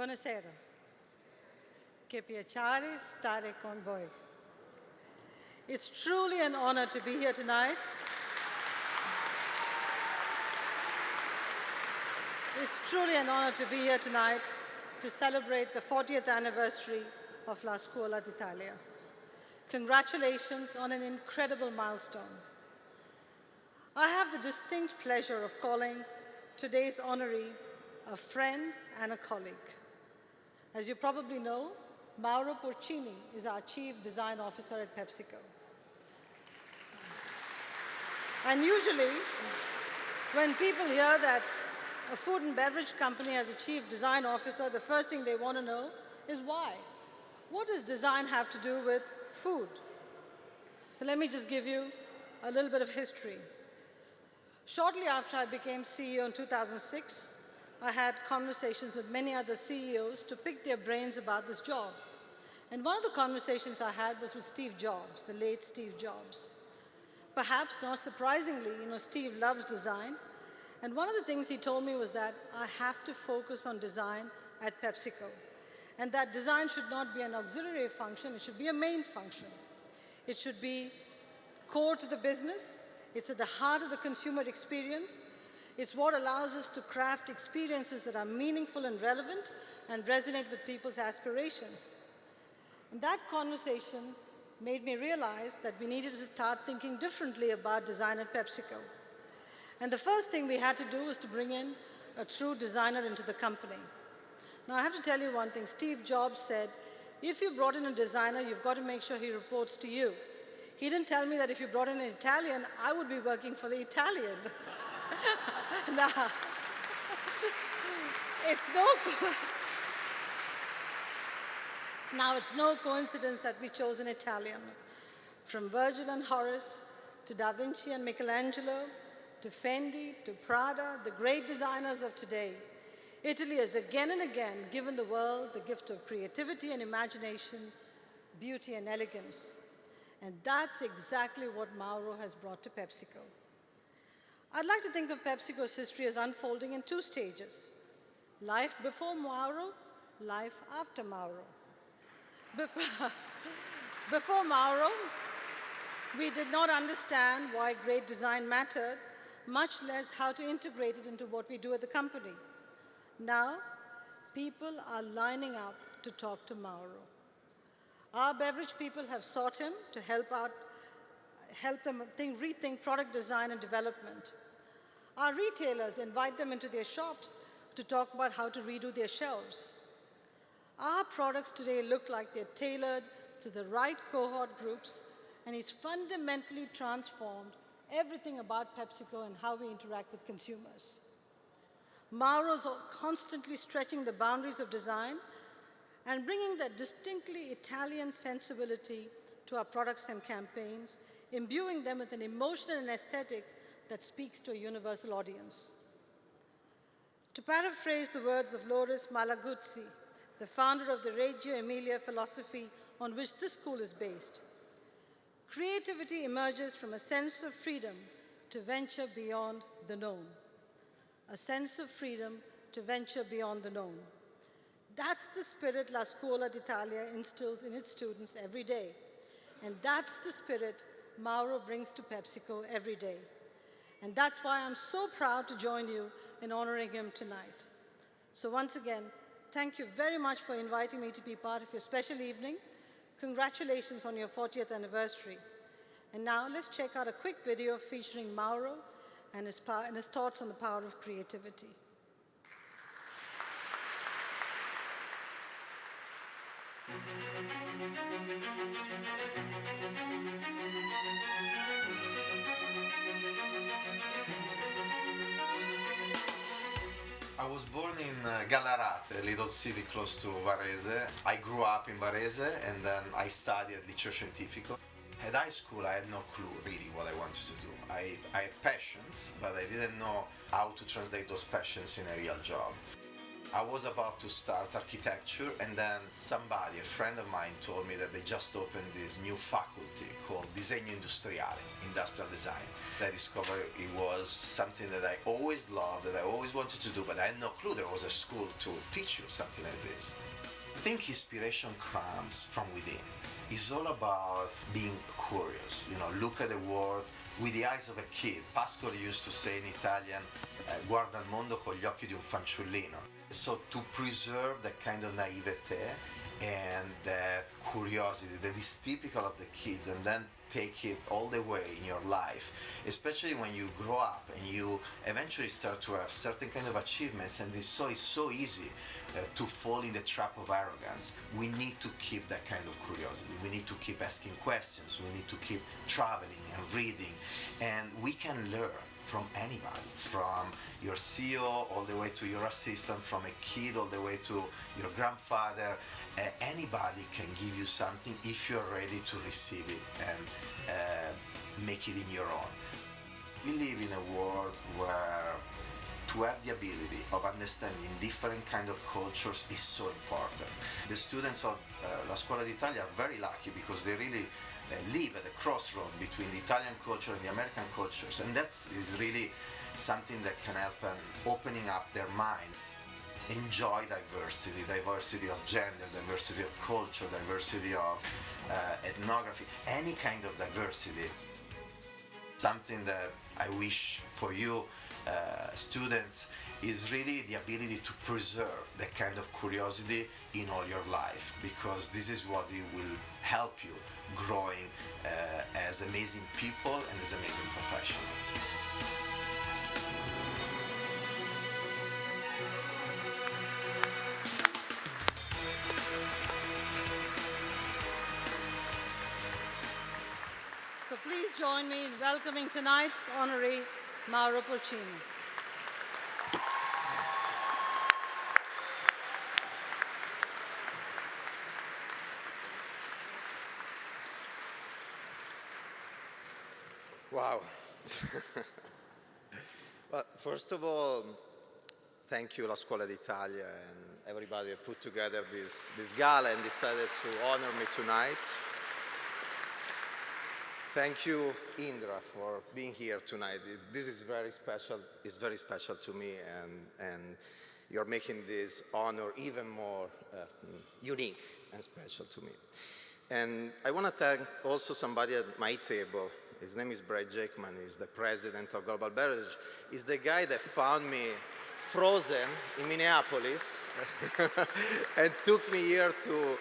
Buonasera. Che piacere stare con voi. It's truly an honor to be here tonight. It's truly an honor to be here tonight to celebrate the 40th anniversary of La Scuola d'Italia. Congratulations on an incredible milestone. I have the distinct pleasure of calling today's honoree a friend and a colleague. As you probably know, Mauro Porcini is our Chief Design Officer at PepsiCo. And usually, when people hear that a food and beverage company has a Chief Design Officer, the first thing they want to know is why. What does design have to do with food? So let me just give you a little bit of history. Shortly after I became CEO in 2006, I had conversations with many other CEOs to pick their brains about this job. And one of the conversations I had was with Steve Jobs, the late Steve Jobs. Perhaps not surprisingly, Steve loves design. And one of the things he told me was that I have to focus on design at PepsiCo. And that design should not be an auxiliary function, it should be a main function. It should be core to the business. It's at the heart of the consumer experience. It's what allows us to craft experiences that are meaningful and relevant and resonate with people's aspirations. And that conversation made me realize that we needed to start thinking differently about design at PepsiCo. And the first thing we had to do was to bring in a true designer into the company. Now, I have to tell you one thing. Steve Jobs said, if you brought in a designer, you've got to make sure he reports to you. He didn't tell me that if you brought in an Italian, I would be working for the Italian. Now, it's no coincidence that we chose an Italian. From Virgil and Horace, to Da Vinci and Michelangelo, to Fendi, to Prada, the great designers of today, Italy has again and again given the world the gift of creativity and imagination, beauty and elegance. And that's exactly what Mauro has brought to PepsiCo. I'd like to think of PepsiCo's history as unfolding in two stages: life before Mauro, life after Mauro. Before Mauro, we did not understand why great design mattered, much less how to integrate it into what we do at the company. Now, people are lining up to talk to Mauro. Our beverage people have sought him to help them rethink product design and development. Our retailers invite them into their shops to talk about how to redo their shelves. Our products today look like they're tailored to the right cohort groups, and it's fundamentally transformed everything about PepsiCo and how we interact with consumers. Mauro's constantly stretching the boundaries of design and bringing that distinctly Italian sensibility to our products and campaigns, imbuing them with an emotion and aesthetic that speaks to a universal audience. To paraphrase the words of Loris Malaguzzi, the founder of the Reggio Emilia philosophy on which this school is based, creativity emerges from a sense of freedom to venture beyond the known. A sense of freedom to venture beyond the known. That's the spirit La Scuola d'Italia instills in its students every day. And that's the spirit Mauro brings to PepsiCo every day. And that's why I'm so proud to join you in honoring him tonight. So once again, thank you very much for inviting me to be part of your special evening. Congratulations on your 40th anniversary. And now let's check out a quick video featuring Mauro and his thoughts on the power of creativity. I was born in Gala, a little city close to Varese. I grew up in Varese and then I studied at Liceo Scientifico. At high school I had no clue really what I wanted to do. I had passions, but I didn't know how to translate those passions in a real job. I was about to start architecture, and then somebody, a friend of mine, told me that they just opened this new faculty called Disegno Industriale, industrial design. I discovered it was something that I always loved, that I always wanted to do, but I had no clue there was a school to teach you something like this. I think inspiration comes from within. It's all about being curious, look at the world with the eyes of a kid. Pascoli used to say in Italian, guarda il mondo con gli occhi di un fanciullino. So to preserve that kind of naivete and that curiosity that is typical of the kids, and then take it all the way in your life, especially when you grow up and you eventually start to have certain kind of achievements, and it's so easy to fall in the trap of arrogance. We need to keep that kind of curiosity. We need to keep asking questions. We need to keep traveling and reading, and we can learn from anybody, from your CEO all the way to your assistant, from a kid all the way to your grandfather. Anybody can give you something if you're ready to receive it and make it in your own. We live in a world where to have the ability of understanding different kind of cultures is so important. The students of La Scuola d'Italia are very lucky because they really live at the crossroad between the Italian culture and the American cultures, and that is really something that can help them opening up their mind. Enjoy diversity of gender, diversity of culture, diversity of ethnography, any kind of diversity. Something that I wish for you students is really the ability to preserve that kind of curiosity in all your life, because this is what it will help you growing as amazing people and as amazing professionals. So please join me in welcoming tonight's honoree, Mauro Porcini. Wow. Well, first of all, thank you, La Scuola d'Italia, and everybody who put together this gala and decided to honor me tonight. Thank you, Indra, for being here tonight. This is very special. It's very special to me, and you're making this honor even more unique and special to me. And I want to thank also somebody at my table. His name is Brad Jackman. He's the president of Global Beverage. He's the guy that found me frozen in Minneapolis and took me here to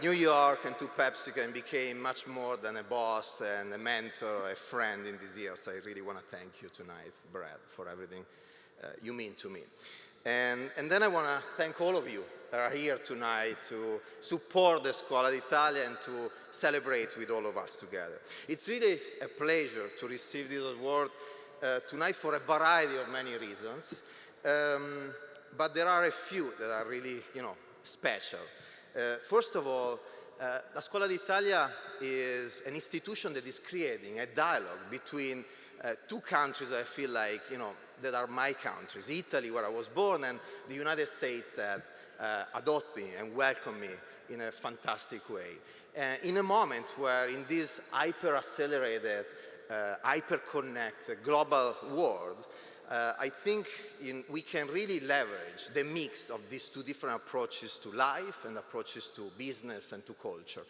New York and to PepsiCo, and became much more than a boss and a mentor, a friend in these years. I really want to thank you tonight, Brad, for everything you mean to me. And then I want to thank all of you that are here tonight to support the Scuola d'Italia and to celebrate with all of us together. It's really a pleasure to receive this award tonight for a variety of many reasons, but there are a few that are really, special. First of all, La Scuola d'Italia is an institution that is creating a dialogue between two countries that I feel like, that are my countries, Italy, where I was born, and the United States that adopt me and welcome me in a fantastic way. In a moment where in this hyper-accelerated, hyper-connected global world, I think we can really leverage the mix of these two different approaches to life and approaches to business and to culture.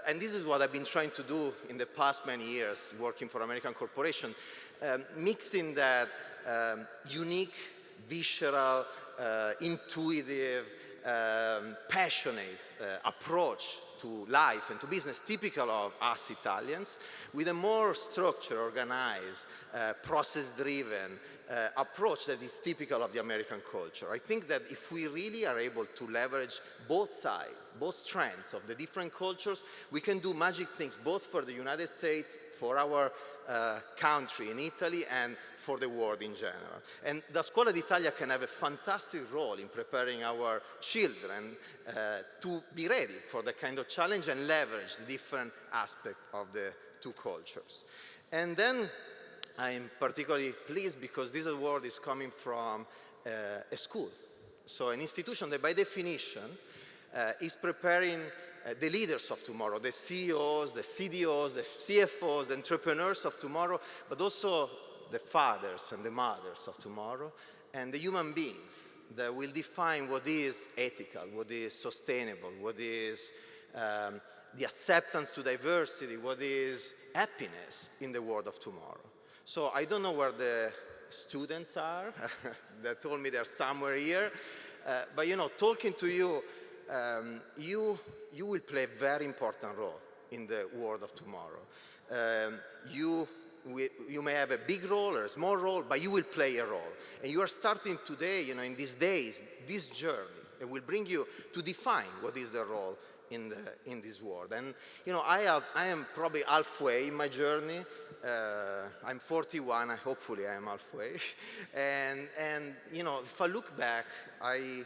And this is what I've been trying to do in the past many years, working for American corporations, mixing that unique, visceral, intuitive, passionate approach to life and to business, typical of us Italians, with a more structured, organized, process-driven approach that is typical of the American culture. I think that if we really are able to leverage both sides, both strengths of the different cultures, we can do magic things both for the United States, for our country in Italy, and for the world in general. And the Scuola d'Italia can have a fantastic role in preparing our children to be ready for that kind of challenge and leverage the different aspects of the two cultures. And then I'm particularly pleased because this award is coming from a school So an institution that by definition is preparing the leaders of tomorrow, the CEOs, the CDOs, the CFOs, the entrepreneurs of tomorrow, but also the fathers and the mothers of tomorrow, and the human beings that will define what is ethical, what is sustainable, what is the acceptance to diversity, what is happiness in the world of tomorrow. So I don't know where the students are. They told me they're somewhere here. But you know, talking to you, you will play a very important role in the world of tomorrow. You may have a big role or a small role, but you will play a role. And you are starting today, you know, in these days, this journey that will bring you to define what is the role in this world. And you know, I am probably halfway in my journey. I'm 41. Hopefully, I am halfway. and you know, if I look back, I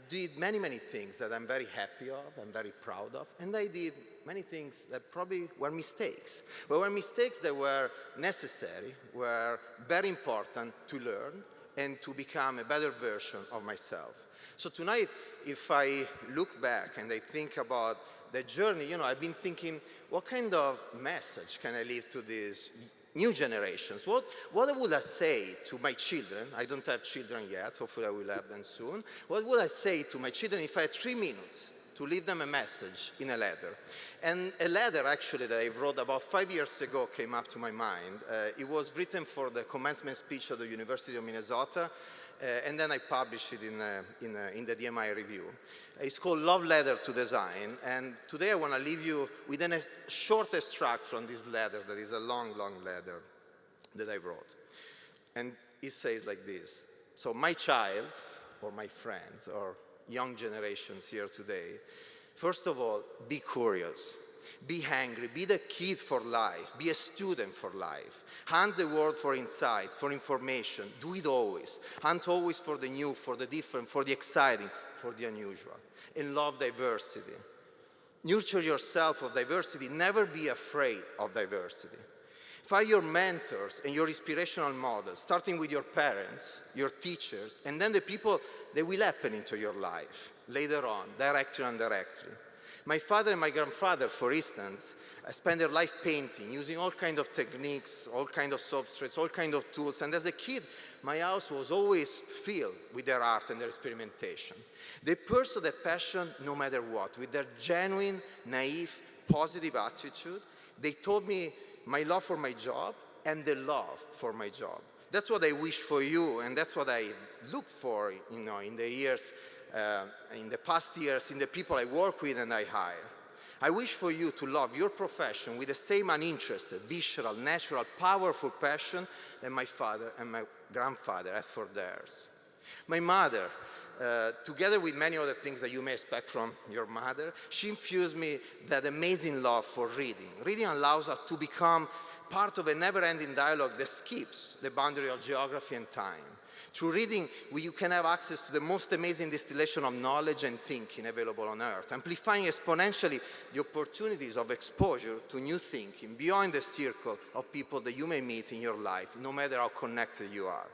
did many things that I'm very happy of, I'm very proud of, and I did many things that probably were mistakes. But were mistakes that were necessary, were very important to learn and to become a better version of myself. So tonight, if I look back and I think about the journey, you know, I've been thinking, what kind of message can I leave to these new generations? What would I say to my children? I don't have children yet, hopefully I will have them soon. What would I say to my children if I had 3 minutes to leave them a message in a letter? And a letter actually that I wrote about 5 years ago came up to my mind. It was written for the commencement speech at the University of Minnesota, and then I published it in the DMI review. It's called Love Letter to Design, and today I want to leave you with a short extract from this letter that is a long letter that I wrote. And it says like this: so my child, or my friends, or young generations here today, first of all, be curious. Be hungry, be the kid for life, be a student for life. Hunt the world for insights, for information, do it always. Hunt always for the new, for the different, for the exciting, for the unusual. And love diversity. Nurture yourself of diversity, never be afraid of diversity. Find your mentors and your inspirational models, starting with your parents, your teachers, and then the people that will happen into your life later on, directly and indirectly. My father and my grandfather, for instance, spent their life painting, using all kinds of techniques, all kinds of substrates, all kinds of tools. And as a kid, my house was always filled with their art and their experimentation. They pursued that passion no matter what, with their genuine, naive, positive attitude. They taught me my love for my job and the love for my job. That's what I wish for you, and that's what I looked for, you know, in the past years, in the people I work with and I hire. I wish for you to love your profession with the same uninterested, visceral, natural, powerful passion that my father and my grandfather had for theirs. My mother, together with many other things that you may expect from your mother, she infused me that amazing love for reading. Reading allows us to become part of a never-ending dialogue that skips the boundary of geography and time. Through reading, you can have access to the most amazing distillation of knowledge and thinking available on Earth, amplifying exponentially the opportunities of exposure to new thinking beyond the circle of people that you may meet in your life, no matter how connected you are.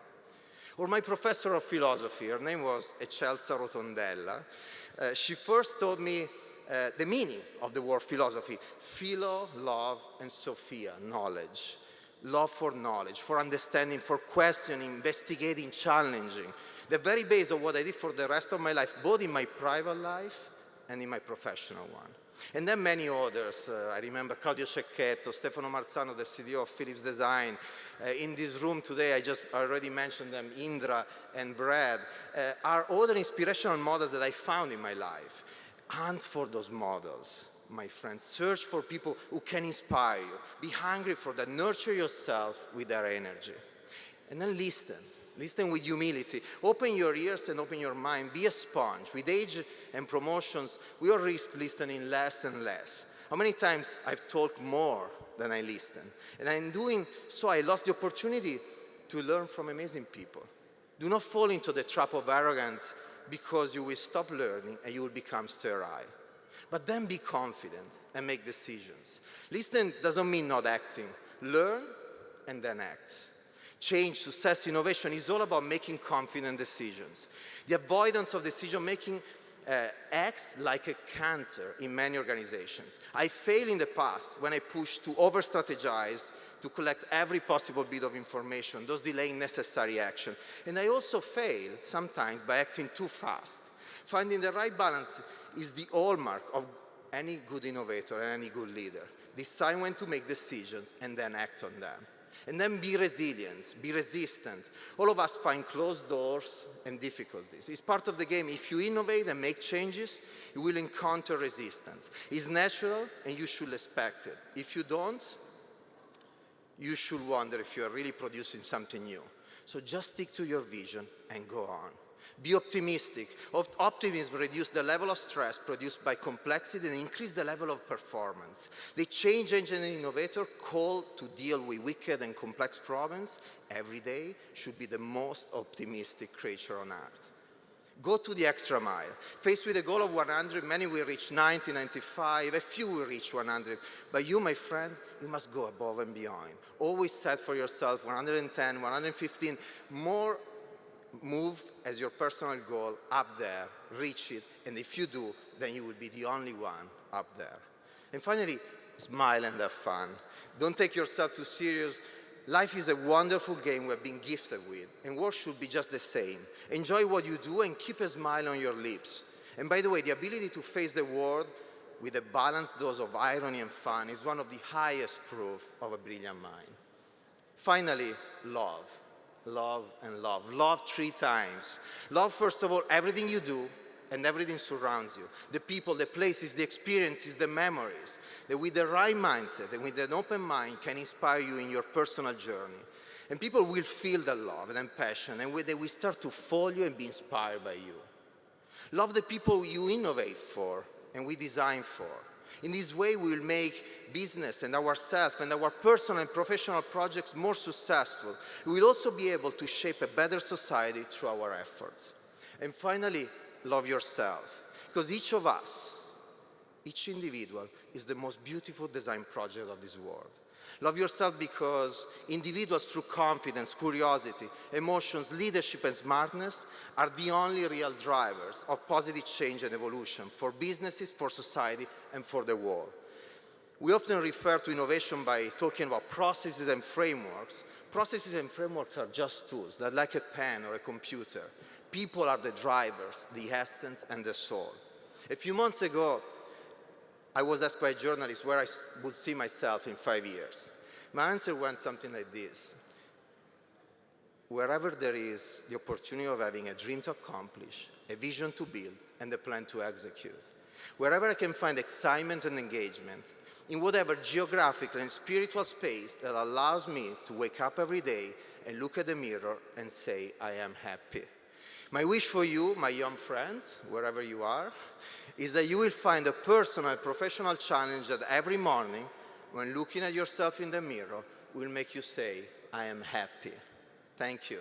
Or my professor of philosophy, her name was Eccelsa Rotondella. She first taught me the meaning of the word philosophy: philo, love, and sophia, knowledge. Love for knowledge, for understanding, for questioning, investigating, challenging. The very base of what I did for the rest of my life, both in my private life and in my professional one. And then many others. I remember Claudio Cecchetto, Stefano Marzano, the CDO of Philips Design. In this room today, I already mentioned them, Indra and Brad, are other inspirational models that I found in my life. Hunt for those models, my friends. Search for people who can inspire you. Be hungry for that. Nurture yourself with their energy. And then listen. Listen with humility. Open your ears and open your mind. Be a sponge. With age and promotions, we all risk listening less and less. How many times I've talked more than I listen? And in doing so, I lost the opportunity to learn from amazing people. Do not fall into the trap of arrogance, because you will stop learning and you will become sterile. But then be confident and make decisions. Listen doesn't mean not acting. Learn and then act. Change, success, innovation is all about making confident decisions. The avoidance of decision-making acts like a cancer in many organizations. I failed in the past when I pushed to over-strategize, to collect every possible bit of information, thus delaying necessary action. And I also fail sometimes by acting too fast. Finding the right balance is the hallmark of any good innovator and any good leader. Decide when to make decisions and then act on them. And then be resilient, be resistant. All of us find closed doors and difficulties. It's part of the game. If you innovate and make changes, you will encounter resistance. It's natural and you should expect it. If you don't, you should wonder if you are really producing something new. So just stick to your vision and go on. Be optimistic. Optimism reduces the level of stress produced by complexity and increases the level of performance. The change engine innovator called to deal with wicked and complex problems every day should be the most optimistic creature on earth. Go to the extra mile. Faced with a goal of 100, many will reach 90, 95, a few will reach 100. But you, my friend, you must go above and beyond. Always set for yourself 110, 115, more. Move as your personal goal up there, reach it, and if you do, then you will be the only one up there. And finally, smile and have fun. Don't take yourself too serious. Life is a wonderful game we've been gifted with, and work should be just the same. Enjoy what you do and keep a smile on your lips. And by the way, the ability to face the world with a balanced dose of irony and fun is one of the highest proof of a brilliant mind. Finally, love. Love and love. Love 3 times. Love, first of all, everything you do and everything surrounds you. The people, the places, the experiences, the memories. That with the right mindset and with an open mind can inspire you in your personal journey. And people will feel the love and passion, and they will start to follow you and be inspired by you. Love the people you innovate for and we design for. In this way, we will make business and ourselves and our personal and professional projects more successful. We will also be able to shape a better society through our efforts. And finally, love yourself. Because each of us, each individual, is the most beautiful design project of this world. Love yourself because individuals through confidence, curiosity, emotions, leadership, and smartness are the only real drivers of positive change and evolution for businesses, for society, and for the world. We often refer to innovation by talking about processes and frameworks. Processes and frameworks are just tools. They're like a pen or a computer. People are the drivers, the essence, and the soul. A few months ago, I was asked by a journalist where I would see myself in 5 years. My answer went something like this. Wherever there is the opportunity of having a dream to accomplish, a vision to build, and a plan to execute. Wherever I can find excitement and engagement, in whatever geographical and spiritual space that allows me to wake up every day and look at the mirror and say, I am happy. My wish for you, my young friends, wherever you are, is that you will find a personal and professional challenge that every morning, when looking at yourself in the mirror, will make you say, I am happy. Thank you.